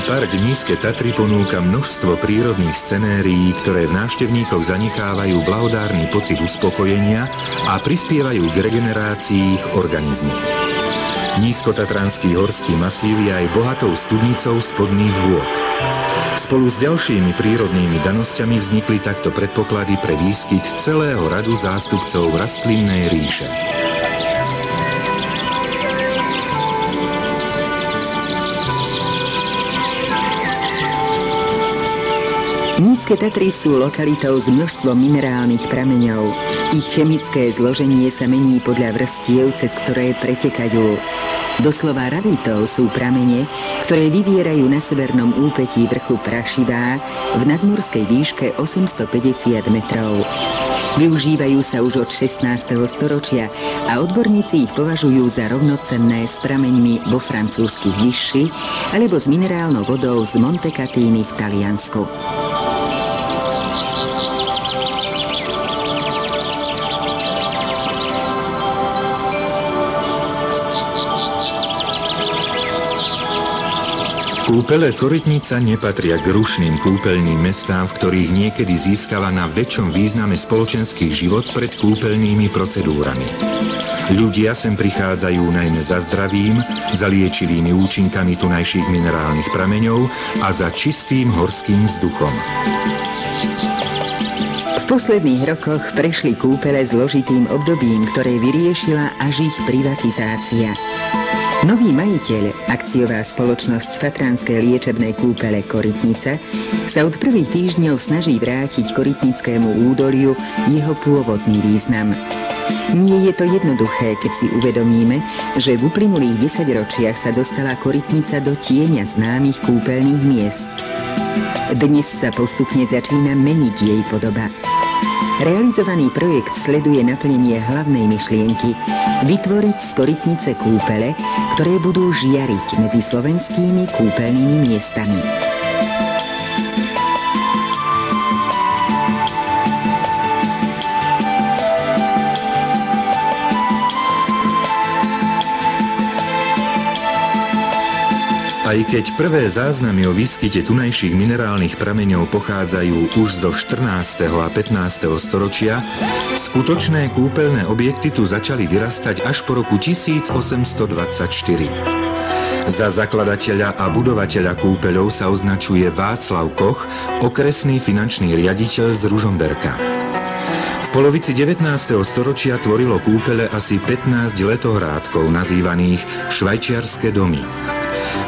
Park Nízke Tatry ponúka množstvo prírodných scenérií, ktoré v návštevníkoch zanechávajú blahodárny pocit uspokojenia a prispievajú k regenerácii ich organizmu. Nízkotatranský horský masív je aj bohatou studnicou spodných vôd. Spolu s ďalšími prírodnými danosťami vznikli takto predpoklady pre výskyt celého radu zástupcov rastlinnej ríše. Nízke Tatry sú lokalitou s množstvom minerálnych prameňov. Ich chemické zloženie sa mení podľa vrstiev, cez ktoré pretekajú. Doslova ravitou sú pramene, ktoré vyvierajú na severnom úpetí vrchu Prašivá v nadmorskej výške 850 metrov. Využívajú sa už od 16. storočia a odborníci ich považujú za rovnocenné s prameňmi vo francúzskych Vichy alebo s minerálnou vodou z Montecatini v Taliansku. Kúpele Korytnica nepatria k rušným kúpeľným mestám, v ktorých niekedy získava na väčšom význame spoločenský život pred kúpeľnými procedúrami. Ľudia sem prichádzajú najmä za zdravím, za liečivými účinkami tunajších minerálnych prameňov a za čistým horským vzduchom. V posledných rokoch prešli kúpele zložitým obdobím, ktoré vyriešila až ich privatizácia. Nový majiteľ, akciová spoločnosť Tatranské liečebnej kúpele Korytnica, sa od prvých týždňov snaží vrátiť Korytnickému údoliu jeho pôvodný význam. Nie je to jednoduché, keď si uvedomíme, že v uplynulých 10 ročiach sa dostala Korytnica do tieňa známych kúpeľných miest. Dnes sa postupne začína meniť jej podoba. Realizovaný projekt sleduje naplnenie hlavnej myšlienky vytvoriť z Korytnice kúpele, ktoré budú žiariť medzi slovenskými kúpeľnými miestami. Aj keď prvé záznamy o výskyte tunajších minerálnych prameňov pochádzajú už zo 14. a 15. storočia, skutočné kúpeľné objekty tu začali vyrastať až po roku 1824. Za zakladateľa a budovateľa kúpeľov sa označuje Václav Koch, okresný finančný riaditeľ z Ružomberka. V polovici 19. storočia tvorilo kúpele asi 15 letohrádkov nazývaných švajčiarske domy.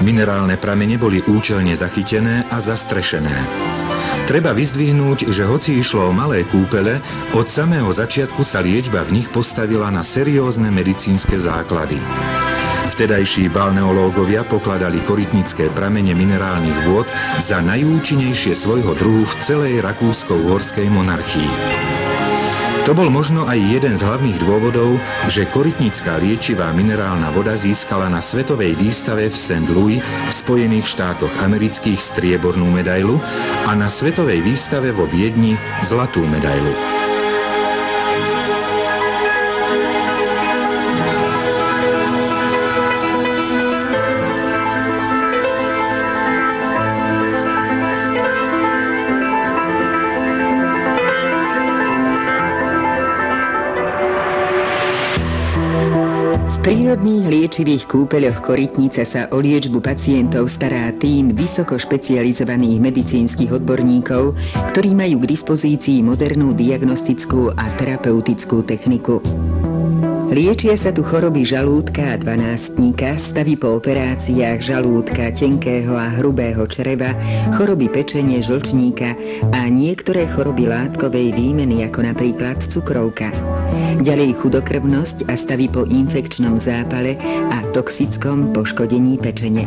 Minerálne pramene boli účelne zachytené a zastrešené. Treba vyzdvihnúť, že hoci išlo o malé kúpele, od samého začiatku sa liečba v nich postavila na seriózne medicínske základy. Vtedajší balneológovia pokladali korytnické pramene minerálnych vôd za najúčinnejšie svojho druhu v celej rakúsko-uhorskej monarchii. To bol možno aj jeden z hlavných dôvodov, že korytnická liečivá minerálna voda získala na svetovej výstave v St. Louis v Spojených štátoch amerických striebornú medailu a na svetovej výstave vo Viedni zlatú medailu. V prírodných liečivých kúpeľoch Korytnica sa o liečbu pacientov stará tím vysoko špecializovaných medicínskych odborníkov, ktorí majú k dispozícii modernú diagnostickú a terapeutickú techniku. Liečia sa tu choroby žalúdka a dvanástnika, stavy po operáciách žalúdka, tenkého a hrubého čreva, choroby pečene, žlčníka a niektoré choroby látkovej výmeny, ako napríklad cukrovka. Ďalej chudokrvnosť a stavy po infekčnom zápale a toxickom poškodení pečene.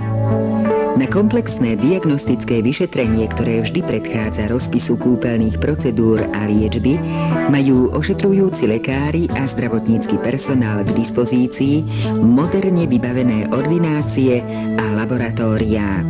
Na komplexné diagnostické vyšetrenie, ktoré vždy predchádza rozpisu kúpeľných procedúr a liečby, majú ošetrujúci lekári a zdravotnícky personál k dispozícii moderne vybavené ordinácie a laboratóriá.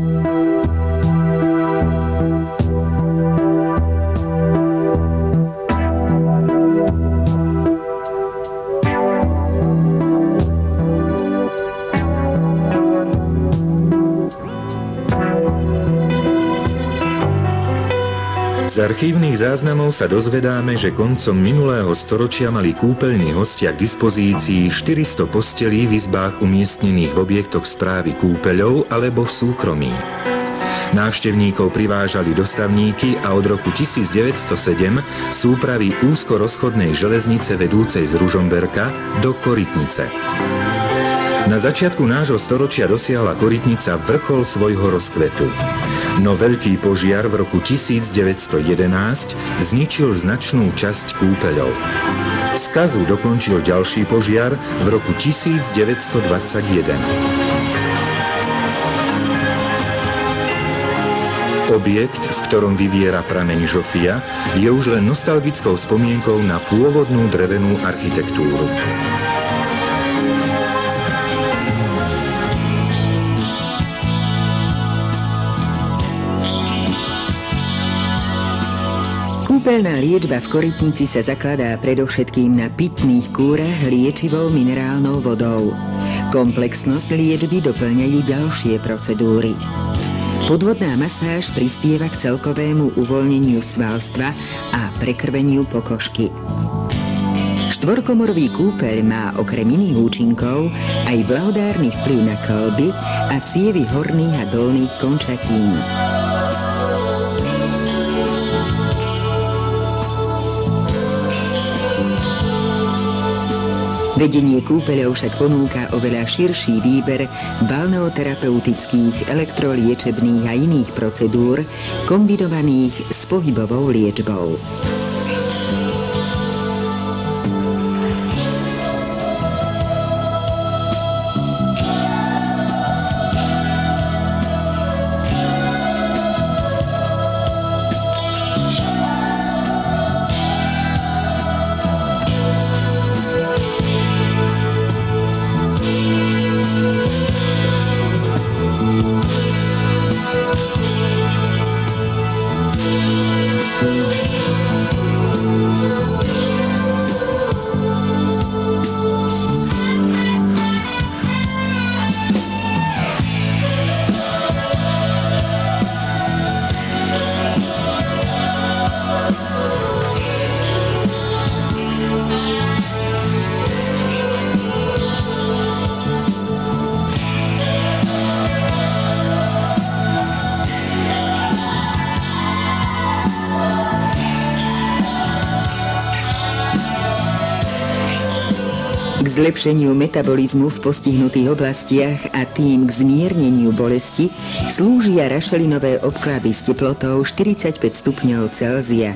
Z archívnych záznamov sa dozvedáme, že koncom minulého storočia mali kúpeľní hostia k dispozícii 400 postelí v izbách umiestnených v objektoch správy kúpeľov alebo v súkromí. Návštevníkov privážali dostavníky a od roku 1907 súpravy úzkorozchodnej železnice vedúcej z Ružomberka do Korytnice. Na začiatku nášho storočia dosiahla Korytnica vrchol svojho rozkvetu. No veľký požiar v roku 1911 zničil značnú časť kúpeľov. Skazu dokončil ďalší požiar v roku 1921. Objekt, v ktorom vyviera prameň Žofia, je už len nostalgickou spomienkou na pôvodnú drevenú architektúru. Kúpeľná liečba v Korytnici sa zakladá predovšetkým na pitných kúrach liečivou minerálnou vodou. Komplexnosť liečby doplňajú ďalšie procedúry. Podvodná masáž prispieva k celkovému uvoľneniu svalstva a prekrveniu pokožky. Štvorkomorový kúpeľ má okrem iných účinkov aj blahodárny vplyv na kĺby a cievy horných a dolných končatín. Vedenie kúpeľov však ponúka oveľa širší výber balneoterapeutických, elektroliečebných a iných procedúr kombinovaných s pohybovou liečbou. K zlepšeniu metabolizmu v postihnutých oblastiach a tým k zmierneniu bolesti slúžia rašelinové obklady s teplotou 45 stupňov Celzia.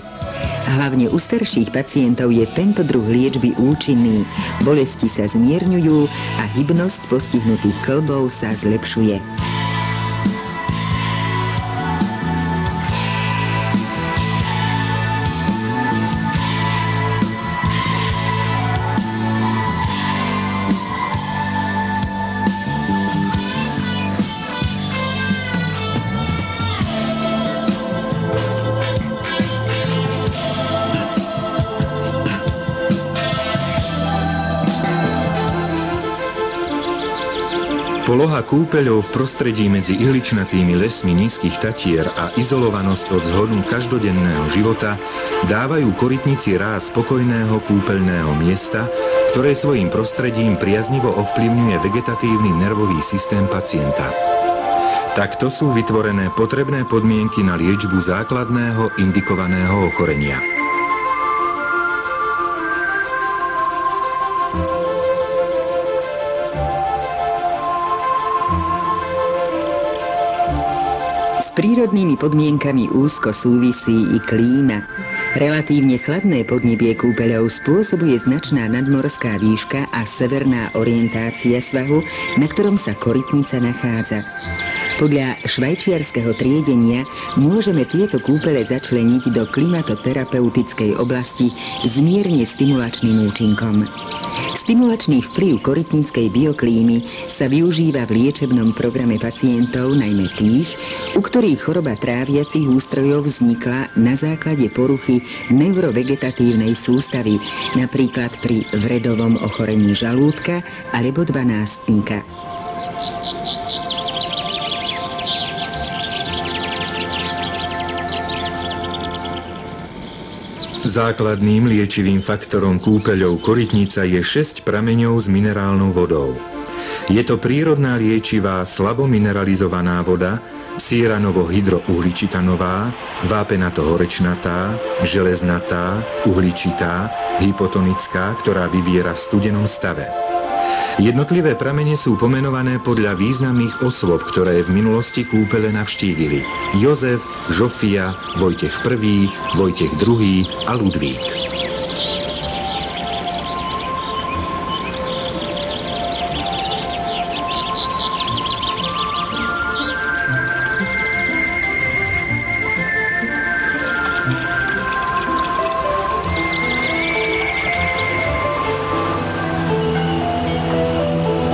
Hlavne u starších pacientov je tento druh liečby účinný, bolesti sa zmierňujú a hybnosť postihnutých kĺbov sa zlepšuje. Poloha kúpeľov v prostredí medzi ihličnatými lesmi nízkych Tatier a izolovanosť od zhodu každodenného života dávajú Korytnici ráz spokojného kúpeľného miesta, ktoré svojím prostredím priaznivo ovplyvňuje vegetatívny nervový systém pacienta. Takto sú vytvorené potrebné podmienky na liečbu základného indikovaného ochorenia. S prírodnými podmienkami úzko súvisí i klíma. Relatívne chladné podnebie kúpeľov spôsobuje značná nadmorská výška a severná orientácia svahu, na ktorom sa Korytnica nachádza. Podľa švajčiarskeho triedenia môžeme tieto kúpele začleniť do klimatoterapeutickej oblasti s mierne stimulačným účinkom. Stimulačný vplyv korytníckej bioklímy sa využíva v liečebnom programe pacientov, najmä tých, u ktorých choroba tráviacich ústrojov vznikla na základe poruchy neurovegetatívnej sústavy, napríklad pri vredovom ochorení žalúdka alebo dvanástnika. Základným liečivým faktorom kúpeľov Korytnica je 6 prameňov s minerálnou vodou. Je to prírodná liečivá slabo mineralizovaná voda, sieranovo-hydrouhličitanová, vápenato-horečnatá, železnatá, uhličitá, hypotonická, ktorá vyviera v studenom stave. Jednotlivé pramene sú pomenované podľa významných osôb, ktoré v minulosti kúpele navštívili. Jozef, Žofia, Vojtech I, Vojtech II a Ludvík.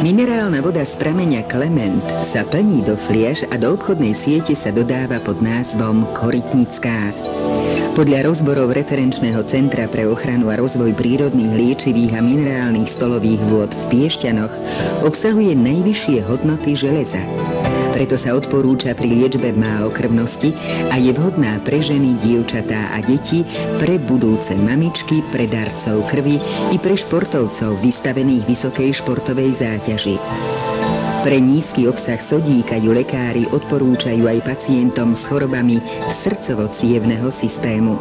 Minerálna voda z prameňa Klement sa plní do fliaš a do obchodnej siete sa dodáva pod názvom Korytnická. Podľa rozborov Referenčného centra pre ochranu a rozvoj prírodných liečivých a minerálnych stolových vôd v Piešťanoch obsahuje najvyššie hodnoty železa. Preto sa odporúča pri liečbe málokrvnosti a je vhodná pre ženy, dievčatá a deti, pre budúce mamičky, pre darcov krvi i pre športovcov vystavených vysokej športovej záťaži. Pre nízky obsah sodíka ju lekári odporúčajú aj pacientom s chorobami srdcovo-cievneho systému.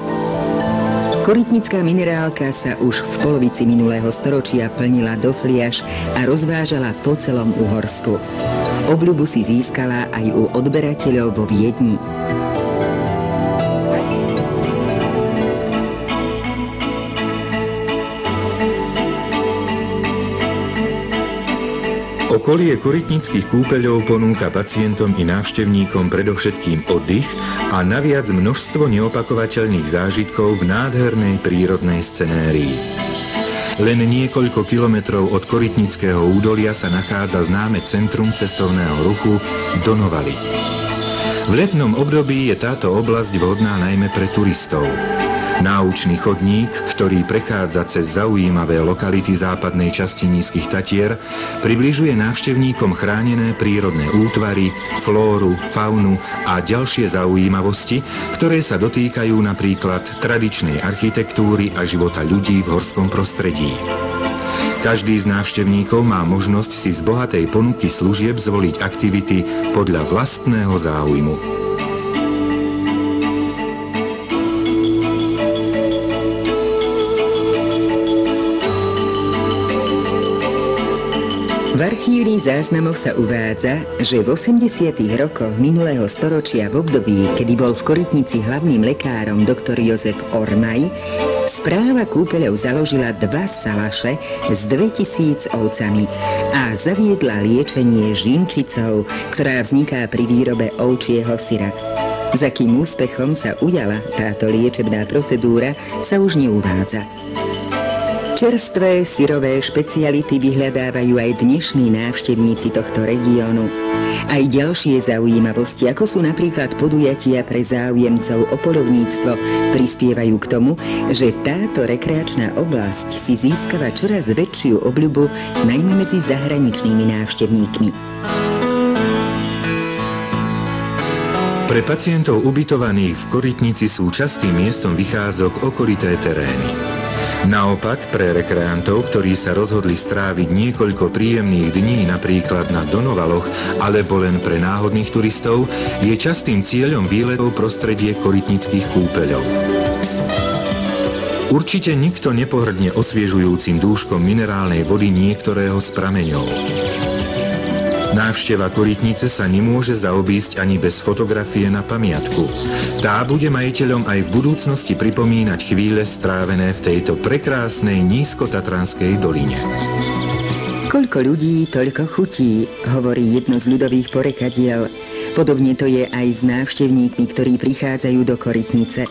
Korytnická minerálka sa už v polovici minulého storočia plnila do fliaš a rozvážala po celom Uhorsku. Obľubu si získala aj u odberateľov vo Viedni. Okolie korytnických kúpeľov ponúka pacientom i návštevníkom predovšetkým oddych a naviac množstvo neopakovateľných zážitkov v nádhernej prírodnej scenérii. Len niekoľko kilometrov od Korytnického údolia sa nachádza známe centrum cestovného ruchu Donovaly. V letnom období je táto oblasť vhodná najmä pre turistov. Náučný chodník, ktorý prechádza cez zaujímavé lokality západnej časti Nízkych Tatier, približuje návštevníkom chránené prírodné útvary, flóru, faunu a ďalšie zaujímavosti, ktoré sa dotýkajú napríklad tradičnej architektúry a života ľudí v horskom prostredí. Každý z návštevníkov má možnosť si z bohatej ponuky služieb zvoliť aktivity podľa vlastného záujmu. V archívnych záznamoch sa uvádza, že v 80. rokoch minulého storočia v období, kedy bol v Korytnici hlavným lekárom doktor Jozef Ormaj, správa kúpeľov založila 2 salaše s 2000 ovcami a zaviedla liečenie žinčicou, ktorá vzniká pri výrobe ovčieho syra. Za kým úspechom sa ujala táto liečebná procedúra, sa už neuvádza. Čerstvé syrové špeciality vyhľadávajú aj dnešní návštevníci tohto regiónu. Aj ďalšie zaujímavosti, ako sú napríklad podujatia pre záujemcov o poľovníctvo, prispievajú k tomu, že táto rekreačná oblasť si získava čoraz väčšiu obľubu najmä medzi zahraničnými návštevníkmi. Pre pacientov ubytovaných v Korytnici sú častým miestom vychádzok okolité terény. Naopak, pre rekreantov, ktorí sa rozhodli stráviť niekoľko príjemných dní napríklad na Donovaloch alebo len pre náhodných turistov, je častým cieľom výletov prostredie korytnických kúpeľov. Určite nikto nepohrdne osviežujúcim dúškom minerálnej vody niektorého z prameňov. Návšteva Korytnice sa nemôže zaobísť ani bez fotografie na pamiatku. Tá bude majiteľom aj v budúcnosti pripomínať chvíle strávené v tejto prekrásnej nízkotatranskej doline. Koľko ľudí, toľko chutí, hovorí jedno z ľudových porekadiel. Podobne to je aj s návštevníkmi, ktorí prichádzajú do Korytnice.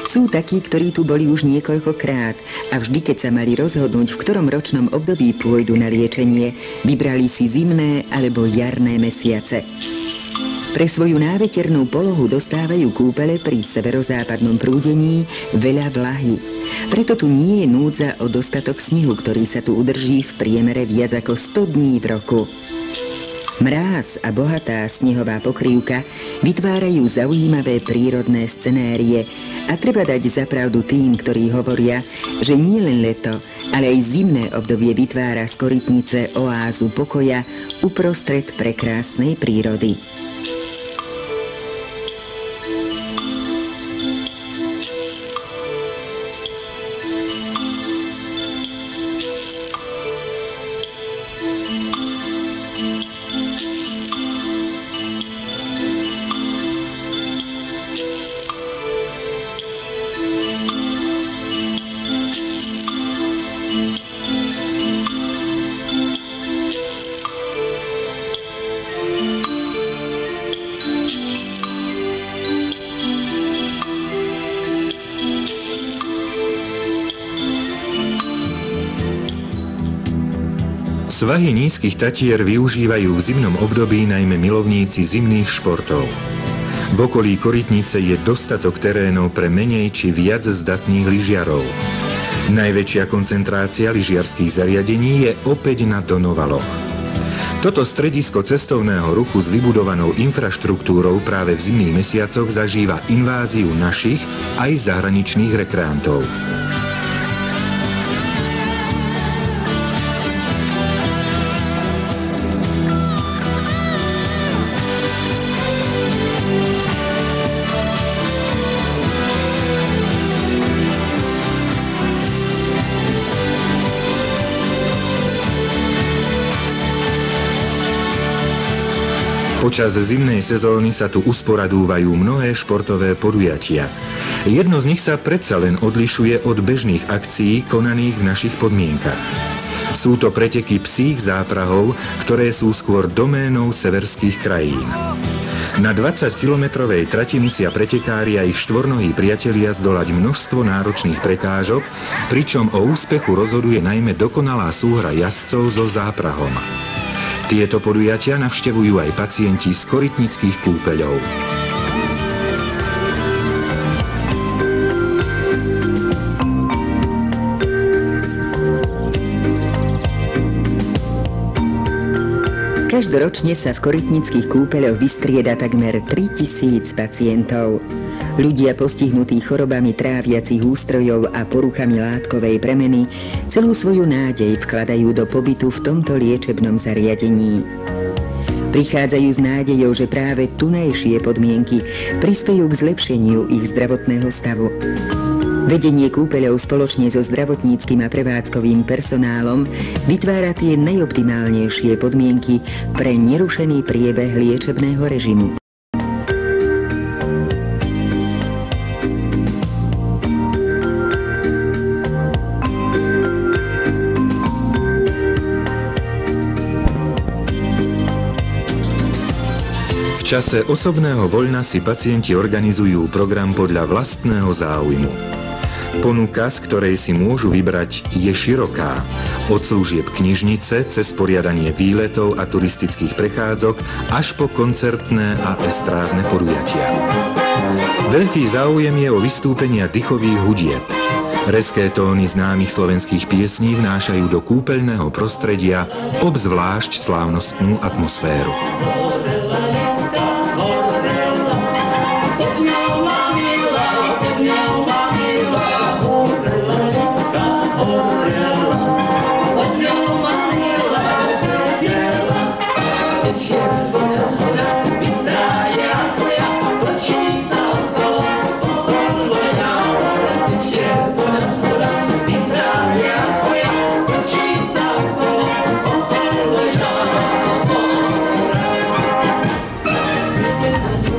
Sú takí, ktorí tu boli už niekoľkokrát a vždy, keď sa mali rozhodnúť, v ktorom ročnom období pôjdu na liečenie, vybrali si zimné alebo jarné mesiace. Pre svoju náveternú polohu dostávajú kúpele pri severozápadnom prúdení veľa vlahy. Preto tu nie je núdza o dostatok snehu, ktorý sa tu udrží v priemere viac ako 100 dní v roku. Mráz a bohatá snehová pokrývka vytvárajú zaujímavé prírodné scenérie a treba dať za pravdu tým, ktorí hovoria, že nie len leto, ale aj zimné obdobie vytvára z Korytnice oázu pokoja uprostred prekrásnej prírody. Svahy nízkych Tatier využívajú v zimnom období najmä milovníci zimných športov. V okolí Korytnice je dostatok terénov pre menej či viac zdatných lyžiarov. Najväčšia koncentrácia lyžiarských zariadení je opäť na Donovaloch. Toto stredisko cestovného ruchu s vybudovanou infraštruktúrou práve v zimných mesiacoch zažíva inváziu našich aj zahraničných rekreantov. Počas zimnej sezóny sa tu usporadúvajú mnohé športové podujatia. Jedno z nich sa predsa len odlišuje od bežných akcií konaných v našich podmienkach. Sú to preteky psích záprahov, ktoré sú skôr doménou severských krajín. Na 20-kilometrovej trati musia pretekári a ich štvornohí priatelia zdolať množstvo náročných prekážok, pričom o úspechu rozhoduje najmä dokonalá súhra jazdcov so záprahom. Tieto podujatia navštevujú aj pacienti z korytnických kúpeľov. Každoročne sa v korytnických kúpeľoch vystrieda takmer 3000 pacientov. Ľudia postihnutí chorobami tráviacich ústrojov a poruchami látkovej premeny celú svoju nádej vkladajú do pobytu v tomto liečebnom zariadení. Prichádzajú s nádejou, že práve tunajšie podmienky prispejú k zlepšeniu ich zdravotného stavu. Vedenie kúpeľov spoločne so zdravotníckym a prevádzkovým personálom vytvára tie najoptimálnejšie podmienky pre nerušený priebeh liečebného režimu. V čase osobného voľna si pacienti organizujú program podľa vlastného záujmu. Ponuka, z ktorej si môžu vybrať, je široká. Od služieb knižnice cez poriadanie výletov a turistických prechádzok až po koncertné a estrádne podujatia. Veľký záujem je o vystúpenia dychových hudieb. Rezké tóny známych slovenských piesní vnášajú do kúpeľného prostredia obzvlášť slávnostnú atmosféru.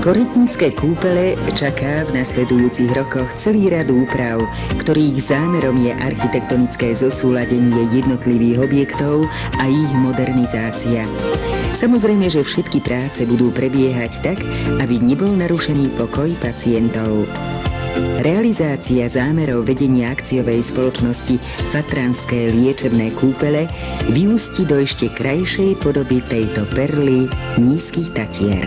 Korytnické kúpele čaká v nasledujúcich rokoch celý rad úprav, ktorých zámerom je architektonické zosúladenie jednotlivých objektov a ich modernizácia. Samozrejme, že všetky práce budú prebiehať tak, aby nebol narušený pokoj pacientov. Realizácia zámerov vedenia akciovej spoločnosti Fatranské liečebné kúpele vyústi do ešte krajšej podoby tejto perly nízkych Tatier.